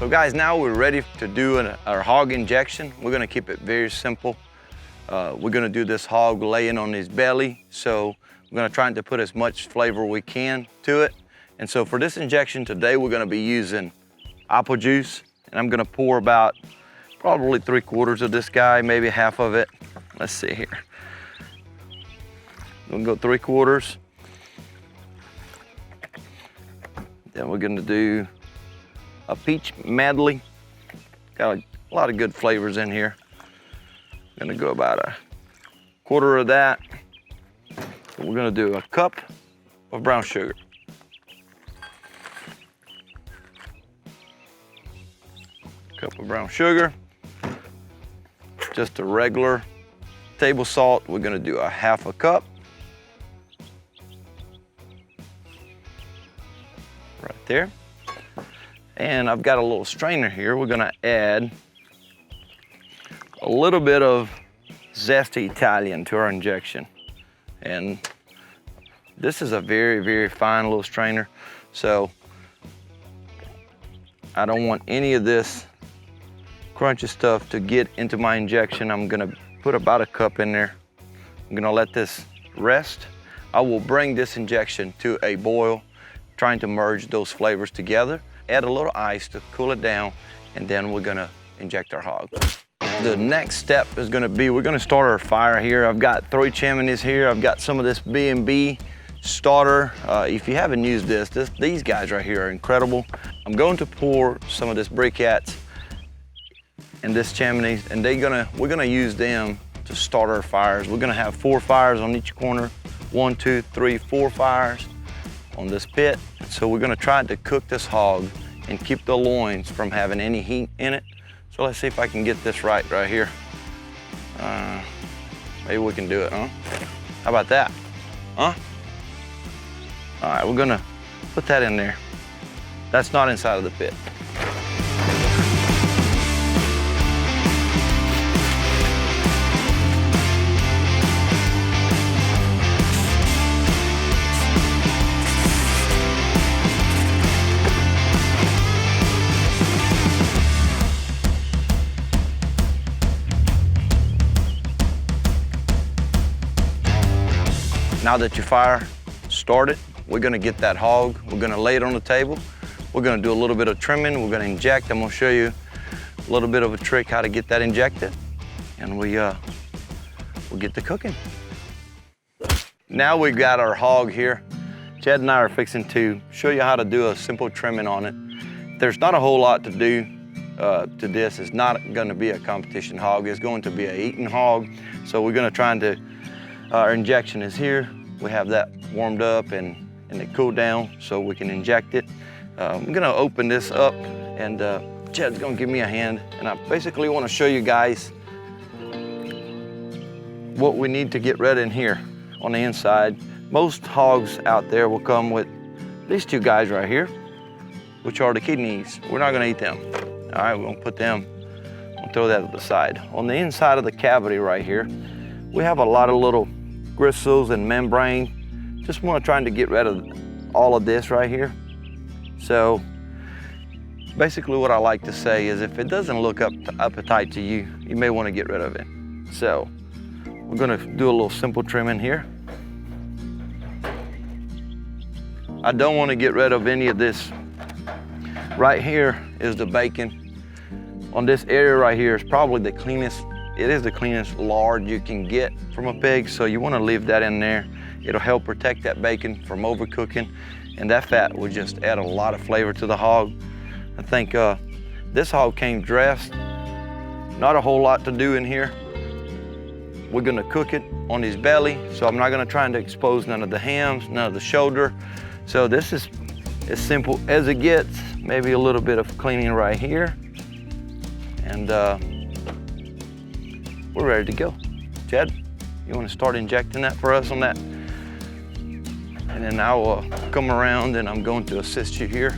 So guys, now we're ready to do our hog injection. We're gonna keep it very simple. We're gonna do this hog laying on his belly. So we're gonna try to put as much flavor we can to it. And so for this injection today, we're gonna be using apple juice. And I'm gonna pour about probably 3/4 of this guy, maybe half of it. Let's see here. We'll go 3/4. Then we're gonna do a peach medley. Got a lot of good flavors in here. Gonna go about 1/4 of that. We're gonna do a cup of brown sugar. Cup of brown sugar. Just a regular table salt. We're gonna do a 1/2 cup. Right there. And I've got a little strainer here. We're gonna add a little bit of zesty Italian to our injection. And this is a very, very fine little strainer. So I don't want any of this crunchy stuff to get into my injection. I'm gonna put about 1 cup in there. I'm gonna let this rest. I will bring this injection to a boil, trying to merge those flavors together. Add a little ice to cool it down, and then we're gonna inject our hog. The next step is gonna be, we're gonna start our fire here. I've got 3 chimneys here. I've got some of this B&B starter. If you haven't used these guys right here are incredible. I'm going to pour some of this briquettes in this chimney, and we're gonna use them to start our fires. We're gonna have 4 fires on each corner. 1, 2, 3, 4 fires on this pit. So we're gonna try to cook this hog and keep the loins from having any heat in it. So let's see if I can get this right here. Maybe we can do it, huh? How about that, huh? All right, we're gonna put that in there. That's not inside of the pit. Now that your fire started, we're gonna get that hog. We're gonna lay it on the table. We're gonna do a little bit of trimming. We're gonna inject. I'm gonna show you a little bit of a trick how to get that injected. And we'll get to cooking. Now we've got our hog here. Chad and I are fixing to show you how to do a simple trimming on it. There's not a whole lot to do to this. It's not gonna be a competition hog. It's going to be an eating hog. So we're gonna try to, our injection is here. We have that warmed up and it cooled down so we can inject it. I'm gonna open this up, and Chad's gonna give me a hand. And I basically wanna show you guys what we need to get ready in here on the inside. Most hogs out there will come with these 2 guys right here, which are the kidneys. We're not gonna eat them. All right, we're gonna put them, we'll throw that to the side. On the inside of the cavity right here, we have a lot of little gristles and membrane. Just want to try to get rid of all of this right here. So basically what I like to say is if it doesn't look appetite to you, you may want to get rid of it. So we're going to do a little simple trimming here. I don't want to get rid of any of this. Right here is the bacon. On this area right here is probably the cleanest. It is the cleanest lard you can get from a pig, so you want to leave that in there. It'll help protect that bacon from overcooking, and that fat will just add a lot of flavor to the hog. I think this hog came dressed. Not a whole lot to do in here. We're gonna cook it on his belly, so I'm not gonna try to expose none of the hams, none of the shoulder. So this is as simple as it gets. Maybe a little bit of cleaning right here, and we're ready to go. Chad, you want to start injecting that for us on that? And then I will come around and I'm going to assist you here.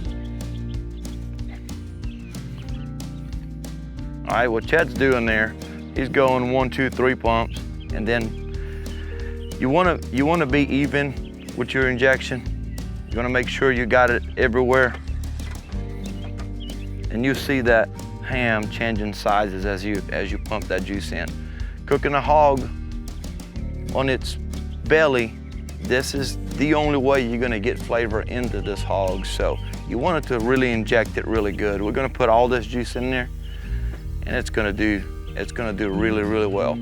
All right, what Chad's doing there, he's going 1, 2, 3 pumps, and then you want to be even with your injection. You're going to make sure you got it everywhere. and you see that ham changing sizes as you pump that juice in. Cooking a hog on its belly, this is the only way you're gonna get flavor into this hog. So you want it to really inject it really good. We're gonna put all this juice in there, and it's gonna do really, really well.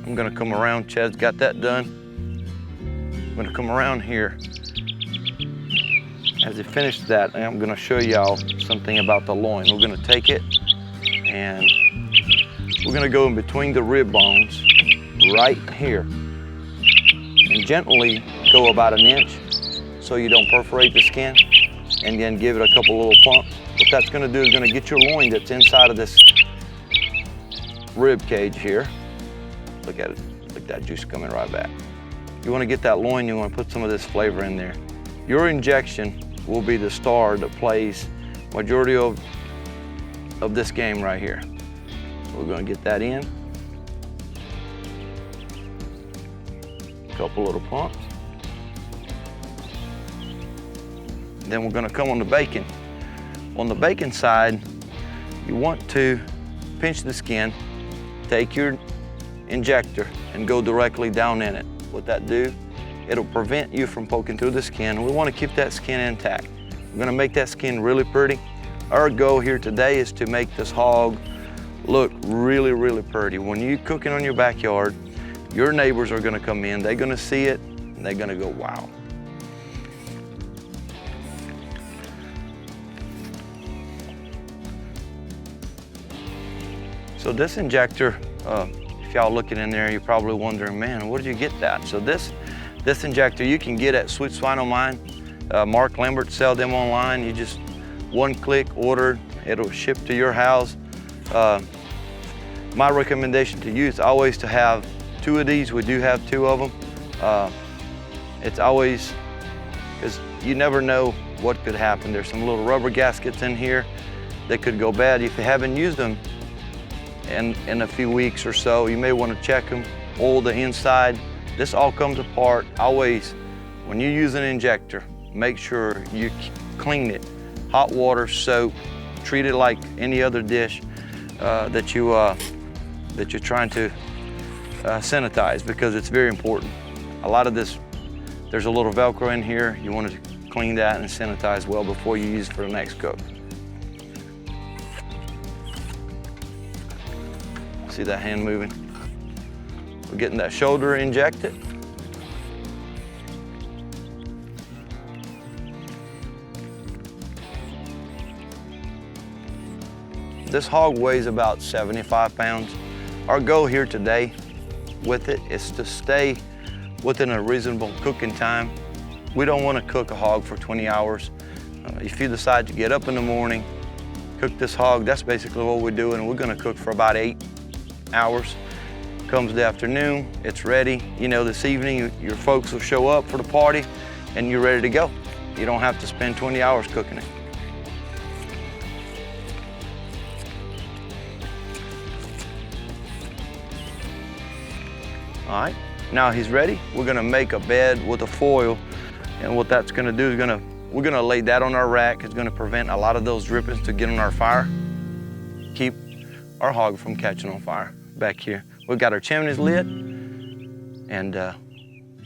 I'm gonna come around, Chad's got that done. I'm gonna come around here. As he finishes that, I'm gonna show y'all something about the loin. We're gonna take it and we're gonna go in between the rib bones right here and gently go about 1 inch so you don't perforate the skin, and then give it a couple little pumps. What that's gonna do is gonna get your loin that's inside of this rib cage here. Look at it, look at that juice coming right back. You wanna get that loin, you wanna put some of this flavor in there. Your injection will be the star that plays majority of this game right here. We're gonna get that in. Couple little pumps. Then we're gonna come on the bacon. On the bacon side, you want to pinch the skin, take your injector and go directly down in it. What that do, it'll prevent you from poking through the skin. We want to keep that skin intact. We're gonna make that skin really pretty. Our goal here today is to make this hog look really, really pretty. When you're cooking on your backyard, your neighbors are gonna come in, they're gonna see it, and they're gonna go, wow. So this injector, if y'all looking in there, you're probably wondering, man, where did you get that? So this injector you can get at Sweet Swine O' Mine. Mark Lambert sell them online. You just one click order, it'll ship to your house. My recommendation to you is always to have 2 of these. We do have 2 of them. It's always, because you never know what could happen. There's some little rubber gaskets in here that could go bad. If you haven't used them in a few weeks or so, you may want to check them, oil the inside. This all comes apart. Always, when you use an injector, make sure you clean it. Hot water, soap, treat it like any other dish that you're trying to sanitize, because it's very important. A lot of this, there's a little Velcro in here. You want to clean that and sanitize well before you use it for the next cook. See that hand moving? We're getting that shoulder injected. This hog weighs about 75 pounds. Our goal here today with it is to stay within a reasonable cooking time. We don't want to cook a hog for 20 hours. If you decide to get up in the morning, cook this hog, that's basically what we're doing. We're gonna cook for about 8 hours. Comes the afternoon, it's ready. You know, this evening your folks will show up for the party and you're ready to go. You don't have to spend 20 hours cooking it. All right, now he's ready. We're gonna make a bed with a foil, and what that's gonna do is we're gonna lay that on our rack. It's gonna prevent a lot of those drippings to get on our fire, keep our hog from catching on fire. Back here, we've got our chimneys lit, and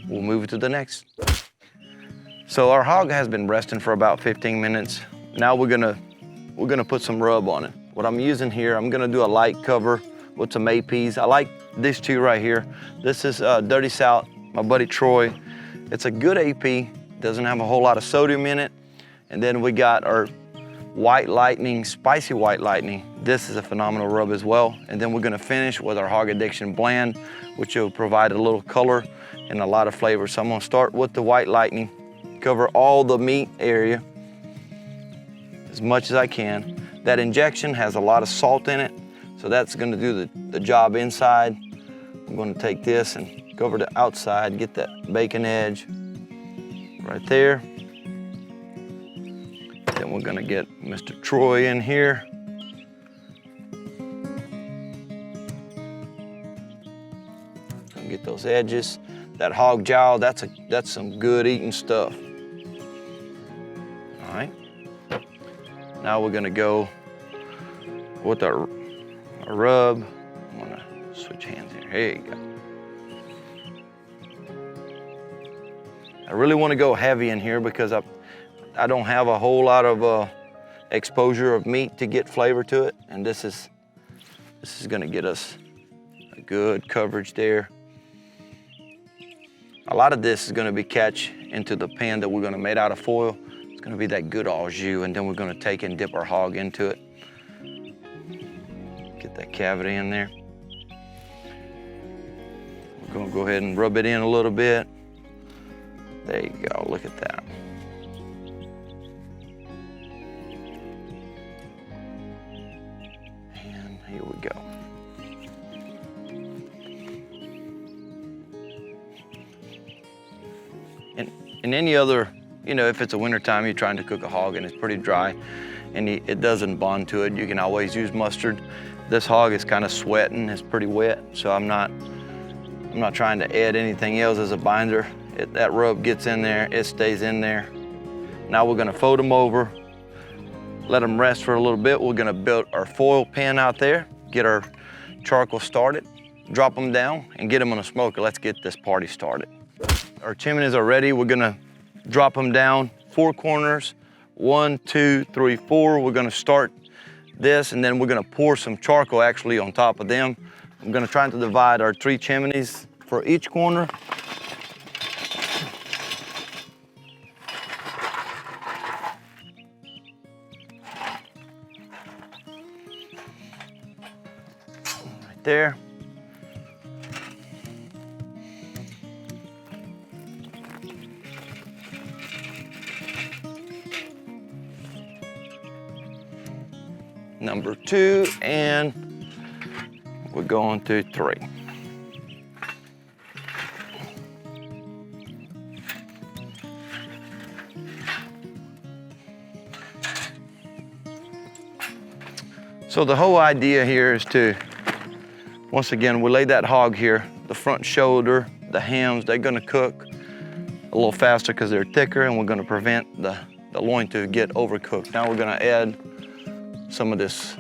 we'll move it to the next. So our hog has been resting for about 15 minutes. Now we're gonna put some rub on it. What I'm using here, I'm gonna do a light cover with some APs. I like these 2 right here. This is Dirty South, my buddy Troy. It's a good AP, doesn't have a whole lot of sodium in it. And then we got our White Lightning, Spicy White Lightning. This is a phenomenal rub as well. And then we're gonna finish with our Hog Addiction Blend, which will provide a little color and a lot of flavor. So I'm gonna start with the White Lightning, cover all the meat area as much as I can. That injection has a lot of salt in it, so that's gonna do the job inside. I'm gonna take this and cover the outside, get that bacon edge right there. Then we're gonna get Mr. Troy in here. And get those edges. That hog jowl, that's some good eating stuff. All right. Now we're gonna go with our rub. I'm gonna switch hands here. Here you go. I really want to go heavy in here because I don't have a whole lot of exposure of meat to get flavor to it, and this is gonna get us a good coverage there. A lot of this is gonna be catch into the pan that we're gonna make out of foil. It's gonna be that good au jus, and then we're gonna take and dip our hog into it. Get that cavity in there. We're gonna go ahead and rub it in a little bit. There you go, look at that. And here we go. And any other, you know, if it's a wintertime, you're trying to cook a hog and it's pretty dry and it doesn't bond to it, you can always use mustard. This hog is kind of sweating, it's pretty wet, so I'm not trying to add anything else as a binder. That rub gets in there, it stays in there. Now we're gonna fold them over, let them rest for a little bit. We're gonna build our foil pan out there, get our charcoal started, drop them down, and get them on a smoker. Let's get this party started. Our chimneys are ready. We're gonna drop them down, 4 corners, 1, 2, 3, 4. We're gonna start this, and then we're gonna pour some charcoal actually on top of them. I'm gonna try to divide our 3 chimneys for each corner. Right there. Number 2, and we're going to 3. So the whole idea here is to, once again, we lay that hog here, the front shoulder, the hams, they're gonna cook a little faster because they're thicker, and we're gonna prevent the loin to get overcooked. Now we're gonna add some of this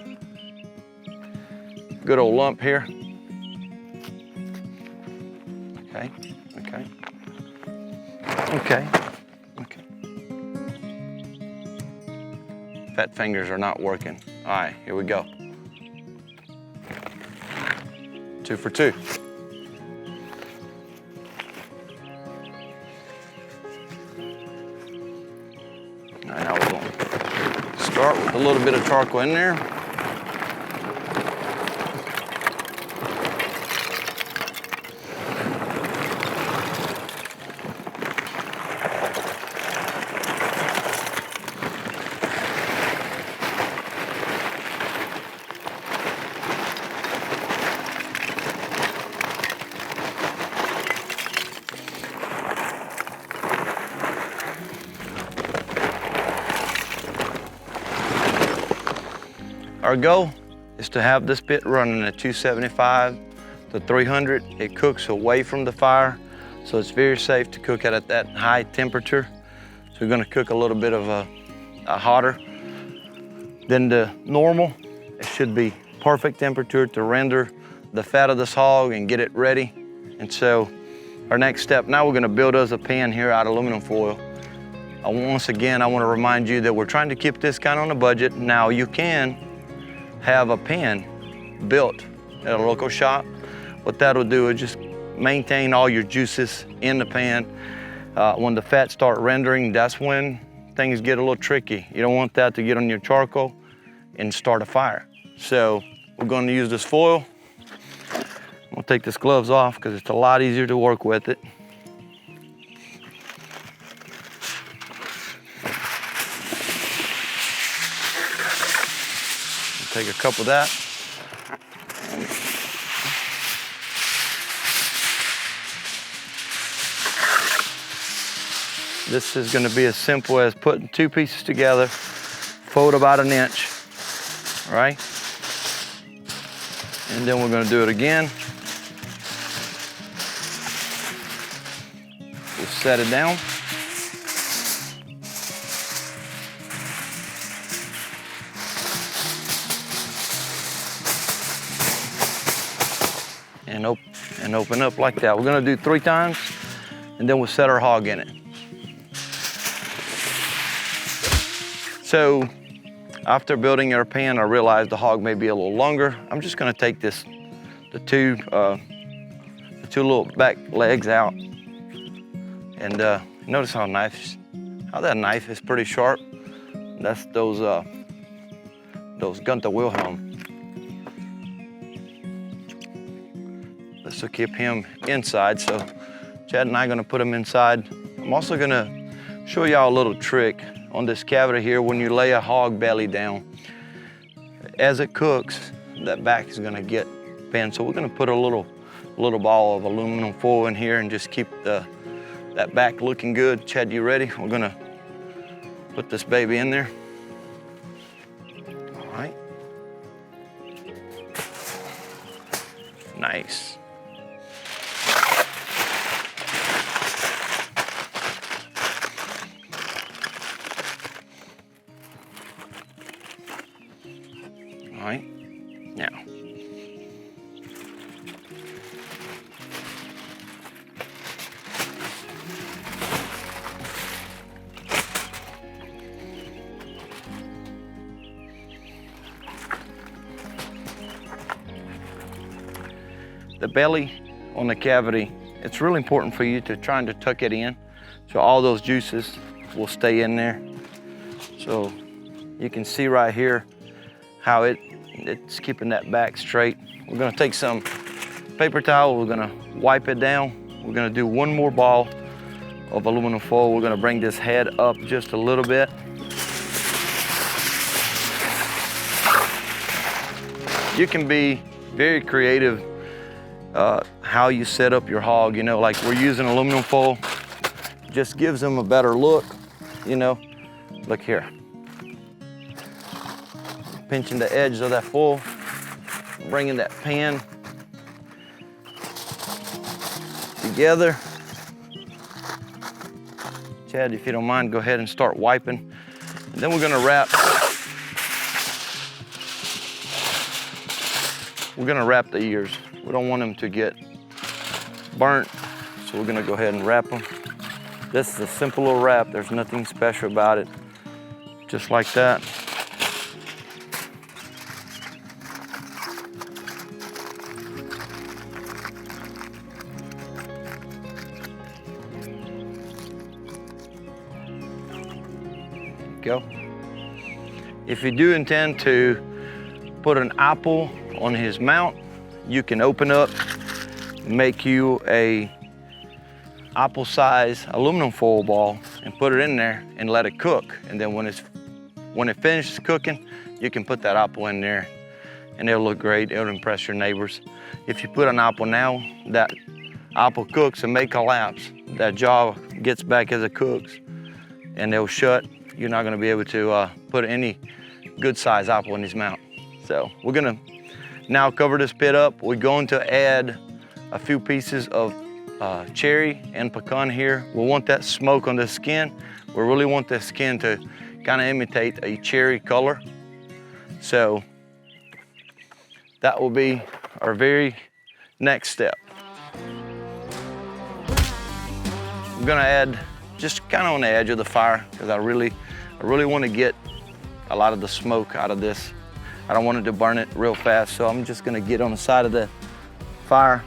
good old lump here. Okay, okay, okay, okay. Fat fingers are not working. All right, here we go. 2 for 2. All right, now we're going to start with a little bit of charcoal in there. Our goal is to have this pit running at 275 to 300. It cooks away from the fire, so it's very safe to cook at that high temperature. So we're gonna cook a little bit of a hotter than the normal. It should be perfect temperature to render the fat of this hog and get it ready. And so our next step, now we're gonna build us a pan here out of aluminum foil. Once again, I wanna remind you that we're trying to keep this kind of on a budget. Now you can have a pan built at a local shop. What that'll do is just maintain all your juices in the pan. When the fat start rendering, that's when things get a little tricky. You don't want that to get on your charcoal and start a fire. So we're going to use this foil. I'm gonna take this gloves off because it's a lot easier to work with it. Take a cup of that. This is going to be as simple as putting 2 pieces together, fold about 1 inch, right? And then we're going to do it again. We'll set it down. and open up like that. We're gonna do 3 times, and then we'll set our hog in it. So after building our pan, I realized the hog may be a little longer. I'm just gonna take the two little back legs out, and notice how that knife is pretty sharp. That's those Gunther Wilhelm. This will keep him inside. So Chad and I are gonna put him inside. I'm also gonna show y'all a little trick on this cavity here. When you lay a hog belly down, as it cooks, that back is gonna get bent. So we're gonna put a little ball of aluminum foil in here and just keep that back looking good. Chad, you ready? We're gonna put this baby in there. All right. Nice. All right, now. The belly on the cavity, it's really important for you to try to tuck it in so all those juices will stay in there. So you can see right here how it's keeping that back straight. We're gonna take some paper towel, we're gonna wipe it down. We're gonna do 1 more ball of aluminum foil. We're gonna bring this head up just a little bit. You can be very creative how you set up your hog. You know, like we're using aluminum foil, just gives them a better look, you know. Look here. Pinching the edge of that foil, bringing that pan together. Chad, if you don't mind, go ahead and start wiping. And then we're gonna wrap. We're gonna wrap the ears. We don't want them to get burnt, so we're gonna go ahead and wrap them. This is a simple little wrap. There's nothing special about it. Just like that. Go. If you do intend to put an apple on his mount, you can open up, make you a apple size aluminum foil ball and put it in there and let it cook. And then when it finishes cooking, you can put that apple in there and it'll look great. It'll impress your neighbors. If you put an apple now, that apple cooks and may collapse. That jaw gets back as it cooks and they'll shut. You're not gonna be able to put any good size apple in his mouth. So we're gonna now cover this pit up. We're going to add a few pieces of cherry and pecan here. We want that smoke on the skin. We really want the skin to kind of imitate a cherry color. So that will be our very next step. I'm gonna add just kind of on the edge of the fire because I really want to get a lot of the smoke out of this. I don't want it to burn it real fast, so I'm just gonna get on the side of the fire.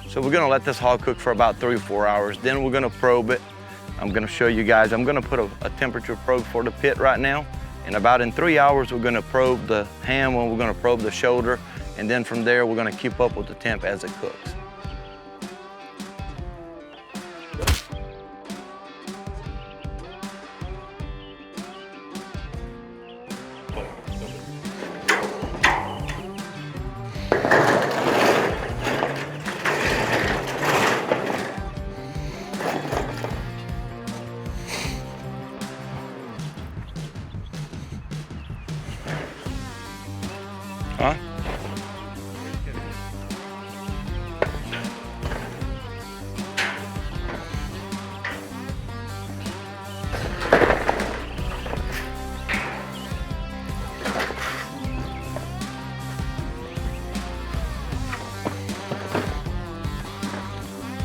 So we're gonna let this hog cook for about 3 or 4 hours. Then we're gonna probe it. I'm gonna show you guys. I'm gonna put a temperature probe for the pit right now. And about in 3 hours, we're gonna probe the ham and we're gonna probe the shoulder. And then from there, we're gonna keep up with the temp as it cooks. Huh?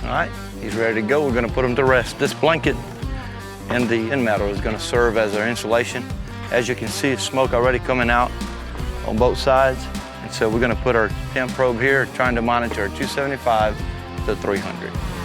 All right, he's ready to go. We're gonna put him to rest. This blanket and the end metal is gonna serve as our insulation. As you can see, smoke already coming out on both sides. And so we're gonna put our temp probe here, trying to monitor 275 to 300.